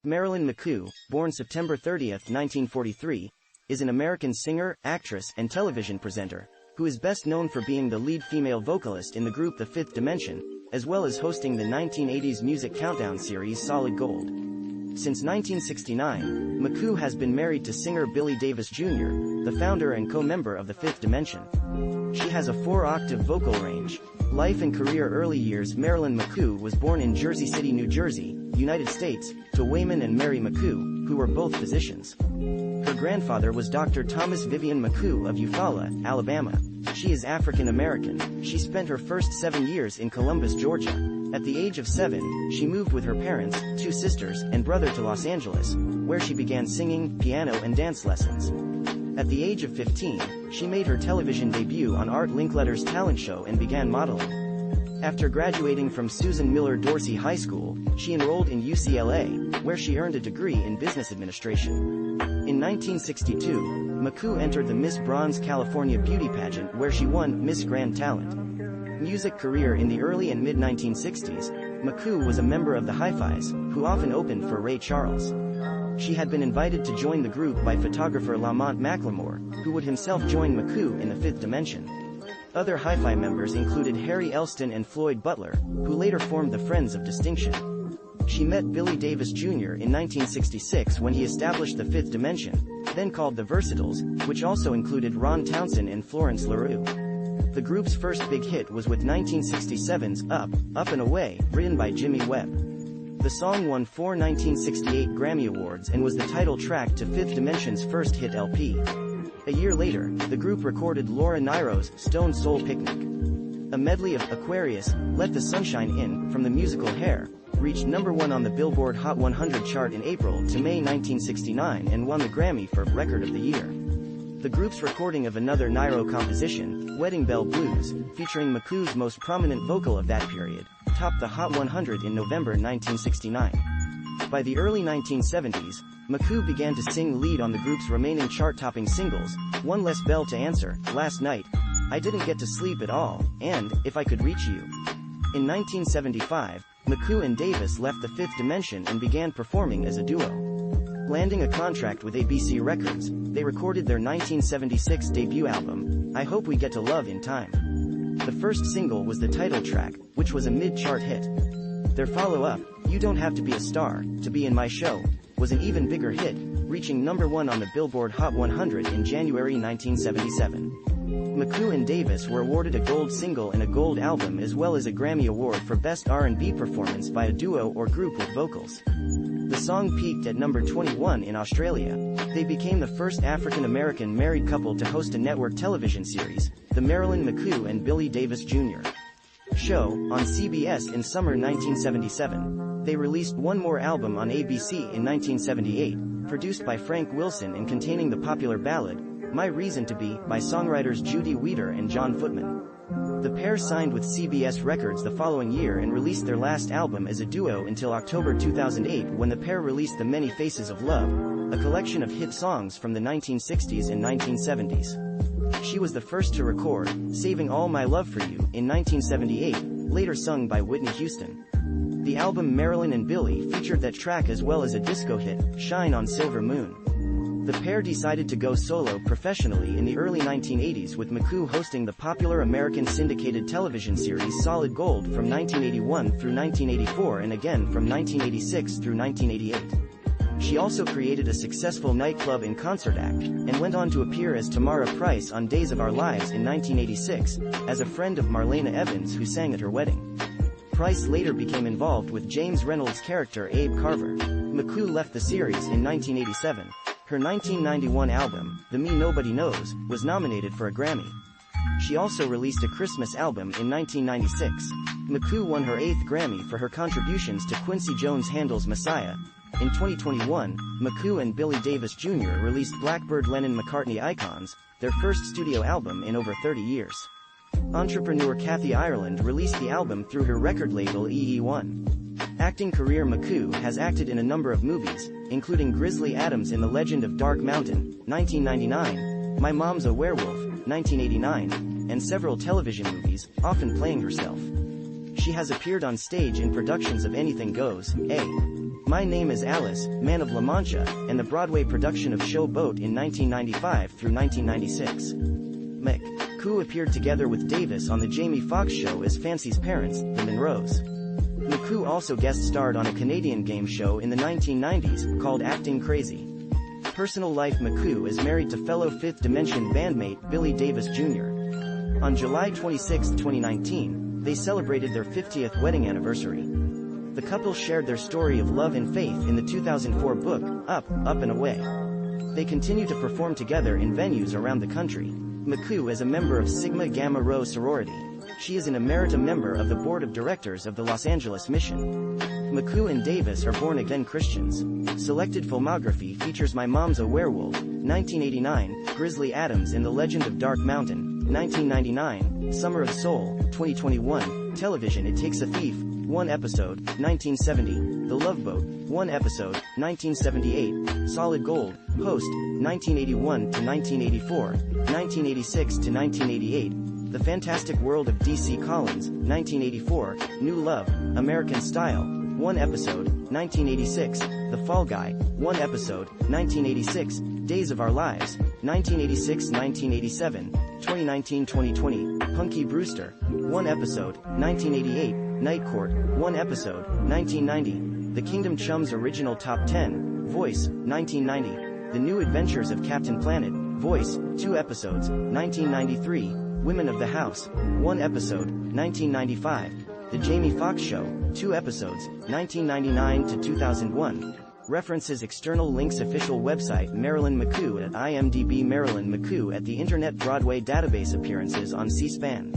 Marilyn McCoo, born September 30, 1943, is an American singer, actress, and television presenter, who is best known for being the lead female vocalist in the group The Fifth Dimension, as well as hosting the 1980s music countdown series Solid Gold. Since 1969, McCoo has been married to singer Billy Davis Jr., the founder and co-member of The Fifth Dimension. She has a 4-octave vocal range. Life and career. Early years. Marilyn McCoo was born in Jersey City, New Jersey, United States, to Wayman and Mary McCoo, who were both physicians. Her grandfather was Dr. Thomas Vivian McCoo of Eufaula, Alabama. She is African American. She spent her first 7 years in Columbus, Georgia. At the age of 7, she moved with her parents, 2 sisters, and brother to Los Angeles, where she began singing, piano, and dance lessons. At the age of 15, she made her television debut on Art Linkletter's talent show and began modeling. After graduating from Susan Miller Dorsey High School, she enrolled in UCLA, where she earned a degree in business administration. In 1962, McCoo entered the Miss Bronze California beauty pageant, where she won Miss Grand Talent. Music career. In the early and mid-1960s, McCoo was a member of the Hi-Fis, who often opened for Ray Charles. She had been invited to join the group by photographer Lamont McLemore, who would himself join McCoo in The Fifth Dimension. Other Hi-Fi members included Harry Elston and Floyd Butler, who later formed the Friends of Distinction. She met Billy Davis Jr. in 1966 when he established The Fifth Dimension, then called The Versatiles, which also included Ron Townsend and Florence LaRue. The group's first big hit was with 1967's Up, Up and Away, written by Jimmy Webb. The song won 4 1968 Grammy Awards and was the title track to Fifth Dimension's first hit LP. A year later, the group recorded Laura Nyro's Stone Soul Picnic. A medley of Aquarius, Let the Sunshine In, from the musical Hair, reached #1 on the Billboard Hot 100 chart in April to May 1969 and won the Grammy for Record of the Year. The group's recording of another Nyro composition, Wedding Bell Blues, featuring McCoo's most prominent vocal of that period, topped the Hot 100 in November 1969. By the early 1970s, McCoo began to sing lead on the group's remaining chart-topping singles, One Less Bell to Answer, Last Night, I Didn't Get to Sleep at All, and If I Could Reach You. In 1975, McCoo and Davis left The Fifth Dimension and began performing as a duo. Landing a contract with ABC Records, they recorded their 1976 debut album, I Hope We Get to Love in Time. The first single was the title track, which was a mid-chart hit. Their follow-up, You Don't Have to Be a Star to Be in My Show, was an even bigger hit, reaching #1 on the Billboard Hot 100 in January 1977. McCoo and Davis were awarded a gold single and a gold album as well as a Grammy Award for Best R&B Performance by a Duo or Group with Vocals. The song peaked at number 21 in Australia. They became the first African-American married couple to host a network television series, The Marilyn McCoo and Billy Davis Jr. Show, on CBS in summer 1977. They released one more album on ABC in 1978, produced by Frank Wilson and containing the popular ballad, My Reason to Be, by songwriters Judy Weeder and John Footman. The pair signed with CBS Records the following year and released their last album as a duo until October 2008 when the pair released The Many Faces of Love, a collection of hit songs from the 1960s and 1970s. She was the first to record Saving All My Love for You in 1978, later sung by Whitney Houston. The album Marilyn and Billy featured that track as well as a disco hit, Shine on Silver Moon. The pair decided to go solo professionally in the early 1980s with McCoo hosting the popular American syndicated television series Solid Gold from 1981 through 1984 and again from 1986 through 1988. She also created a successful nightclub and concert act, and went on to appear as Tamara Price on Days of Our Lives in 1986, as a friend of Marlena Evans who sang at her wedding. Price later became involved with James Reynolds' character Abe Carver. McCoo left the series in 1987. Her 1991 album, The Me Nobody Knows, was nominated for a Grammy. She also released a Christmas album in 1996. McCoo won her 8th Grammy for her contributions to Quincy Jones' Handel's Messiah. In 2021, McCoo and Billy Davis Jr. released Blackbird Lennon-McCartney Icons, their first studio album in over 30 years. Entrepreneur Kathy Ireland released the album through her record label EE1. Acting career. McCoo has acted in a number of movies, including Grizzly Adams in The Legend of Dark Mountain, 1999, My Mom's a Werewolf, 1989, and several television movies, often playing herself. She has appeared on stage in productions of Anything Goes, A. My Name is Alice, Man of La Mancha, and the Broadway production of Show Boat in 1995 through 1996. McCoo appeared together with Davis on The Jamie Foxx Show as Fancy's parents, the Monroes. McCoo also guest-starred on a Canadian game show in the 1990s, called Acting Crazy. Personal life: McCoo is married to fellow Fifth Dimension bandmate Billy Davis Jr. On July 26, 2019, they celebrated their 50th wedding anniversary. The couple shared their story of love and faith in the 2004 book, Up, Up and Away. They continue to perform together in venues around the country. McCoo is a member of Sigma Gamma Rho sorority. She is an emerita member of the board of directors of the Los Angeles Mission. McCoo and Davis are born-again Christians. Selected filmography features My Mom's a Werewolf, 1989, Grizzly Adams in The Legend of Dark Mountain, 1999, Summer of Soul, 2021, television It Takes a Thief, 1 episode, 1970, The Love Boat, 1 episode, 1978, Solid Gold, Host, 1981 to 1984, 1986 to 1988, The Fantastic World of D.C. Collins, 1984, New Love, American Style, 1 episode, 1986, The Fall Guy, 1 episode, 1986, Days of Our Lives, 1986-1987, 2019-2020, Punky Brewster, 1 episode, 1988, Night Court, 1 episode, 1990, The Kingdom Chums Original Top 10, Voice, 1990, The New Adventures of Captain Planet, Voice, 2 episodes, 1993, Women of the House, 1 episode, 1995, The Jamie Foxx Show, 2 episodes, 1999 to 2001. References external links official website Marilyn McCoo at IMDb Marilyn McCoo at the Internet Broadway database appearances on C-SPAN.